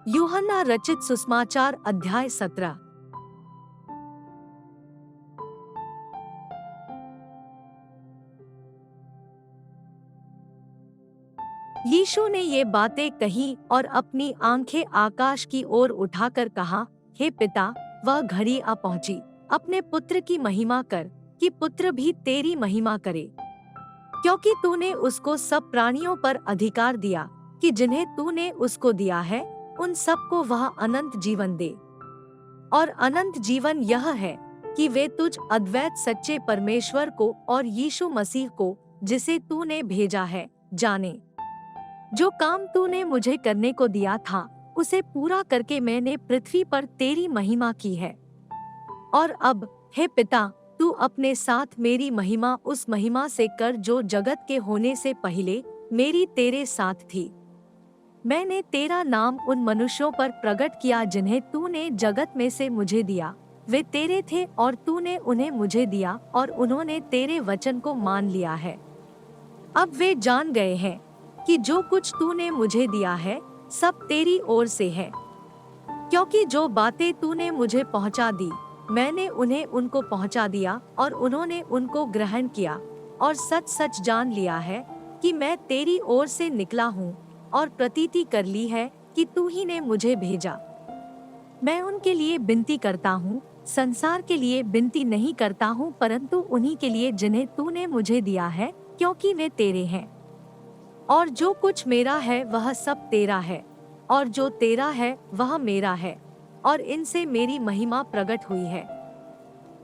यूहन्ना रचित सुसमाचार अध्याय 17। यीशु ने ये बातें कही और अपनी आंखें आकाश की ओर उठाकर कहा, हे पिता, वह घड़ी आ पहुंची, अपने पुत्र की महिमा कर, कि पुत्र भी तेरी महिमा करे। क्योंकि तूने उसको सब प्राणियों पर अधिकार दिया, कि जिन्हें तूने उसको दिया है उन सबको वह अनंत जीवन दे। और अनंत जीवन यह है कि वे तुझ अद्वैत सच्चे परमेश्वर को और यीशु मसीह को, जिसे तूने भेजा है, जाने। जो काम तूने मुझे करने को दिया था उसे पूरा करके मैंने पृथ्वी पर तेरी महिमा की है। और अब हे पिता, तू अपने साथ मेरी महिमा उस महिमा से कर जो जगत के होने से पहले मेरी तेरे साथ थी। मैंने तेरा नाम उन मनुष्यों पर प्रकट किया जिन्हें तूने जगत में से मुझे दिया। वे तेरे थे और तूने उन्हें मुझे दिया और उन्होंने तेरे वचन को मान लिया है। अब वे जान गए हैं कि जो कुछ तूने मुझे दिया है सब तेरी ओर से है। क्योंकि जो बातें तूने मुझे पहुंचा दी मैंने उन्हें उनको पहुंचा दिया और उन्होंने उनको ग्रहण किया, और सच सच जान लिया है कि मैं तेरी ओर से निकला हूँ, और प्रतीति कर ली है कि तू ही ने मुझे भेजा। मैं उनके लिए विनती करता हूँ, संसार के लिए विनती नहीं करता हूँ, परंतु उन्हीं के लिए जिन्हें तूने मुझे दिया है, क्योंकि वे तेरे हैं। और जो कुछ मेरा है वह सब तेरा है, और जो तेरा है वह मेरा है, और इनसे मेरी महिमा प्रकट हुई है।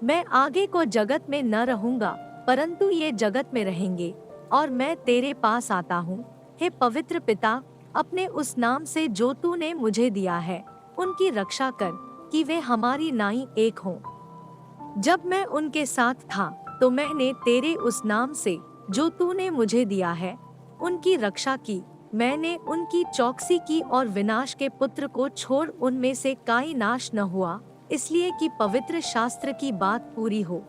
मैं आगे को जगत में न रहूंगा, परंतु ये जगत में रहेंगे, और मैं तेरे पास आता हूँ। हे पवित्र पिता, अपने उस नाम से जो तूने मुझे दिया है उनकी रक्षा कर, कि वे हमारी नाई एक हों। जब मैं उनके साथ था तो मैंने तेरे उस नाम से जो तूने मुझे दिया है उनकी रक्षा की। मैंने उनकी चौकसी की और विनाश के पुत्र को छोड़ उनमें से कोई नाश न हुआ, इसलिए कि पवित्र शास्त्र की बात पूरी हो।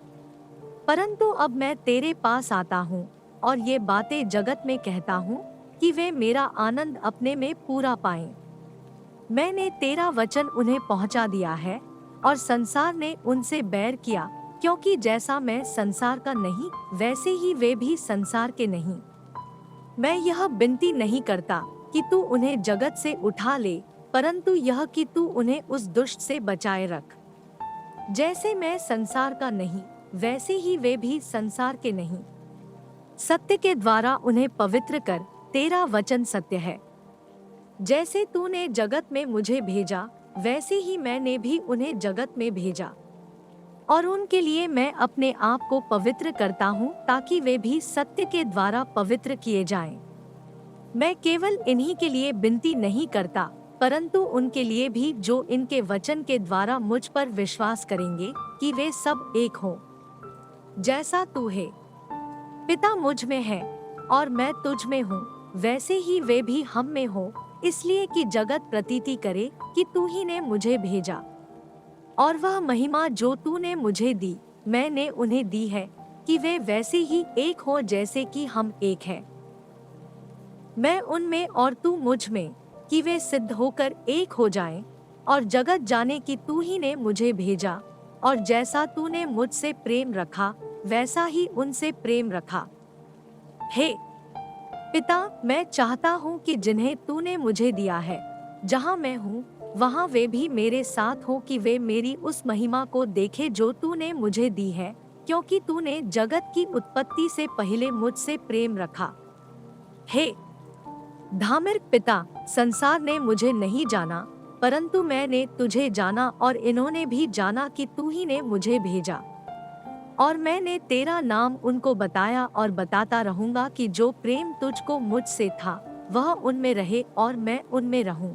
परंतु अब मैं तेरे पास आता हूँ और ये बातें जगत में कहता हूँ कि वे मेरा आनंद अपने में पूरा पाएं। मैंने तेरा वचन उन्हें पहुँचा दिया है और संसार ने उनसे बैर किया, क्योंकि जैसा मैं संसार का नहीं वैसे ही वे भी संसार के नहीं। मैं यह विनती नहीं करता कि तू उन्हें जगत से उठा ले, परंतु यह कि तू उन्हें उस दुष्ट से बचाए रख। जैसे मैं संसार का नहीं वैसे ही वे भी संसार के नहीं। सत्य के द्वारा उन्हें पवित्र कर, तेरा वचन सत्य है। जैसे तूने जगत में मुझे भेजा वैसे ही मैंने भी उन्हें जगत में भेजा, और उनके लिए मैं अपने आप को पवित्र करता हूँ ताकि वे भी सत्य के द्वारा पवित्र किए जाएं। मैं केवल इन्हीं के लिए विनती नहीं करता, परंतु उनके लिए भी जो इनके वचन के द्वारा मुझ पर विश्वास करेंगे, कि वे सब एक हों, जैसा तू है पिता मुझ में है और मैं तुझ में हूँ, वैसे ही वे भी हम में हो, इसलिए कि जगत प्रतीति करे कि तू ही ने मुझे भेजा। और वह महिमा जो तूने मुझे दी मैंने उन्हें दी है, कि वे वैसे ही एक हो जैसे कि हम एक हैं। मैं उनमें और तू मुझ में, कि वे सिद्ध होकर एक हो जाएं, और जगत जाने कि तू ही ने मुझे भेजा, और जैसा तूने मुझसे प्रेम रखा वैसा ही उनसे प्रेम रखा। हे पिता, मैं चाहता हूँ कि जिन्हें तूने मुझे दिया है, जहाँ मैं हूँ वहाँ वे भी मेरे साथ हो, कि वे मेरी उस महिमा को देखे जो तूने मुझे दी है, क्योंकि तूने जगत की उत्पत्ति से पहले मुझसे प्रेम रखा। हे धार्मिक पिता, संसार ने मुझे नहीं जाना, परंतु मैंने तुझे जाना, और इन्होंने भी जाना कि तू ही ने मुझे भेजा। और मैंने तेरा नाम उनको बताया और बताता रहूंगा, कि जो प्रेम तुझको मुझसे था वह उनमें रहे और मैं उनमें रहूं।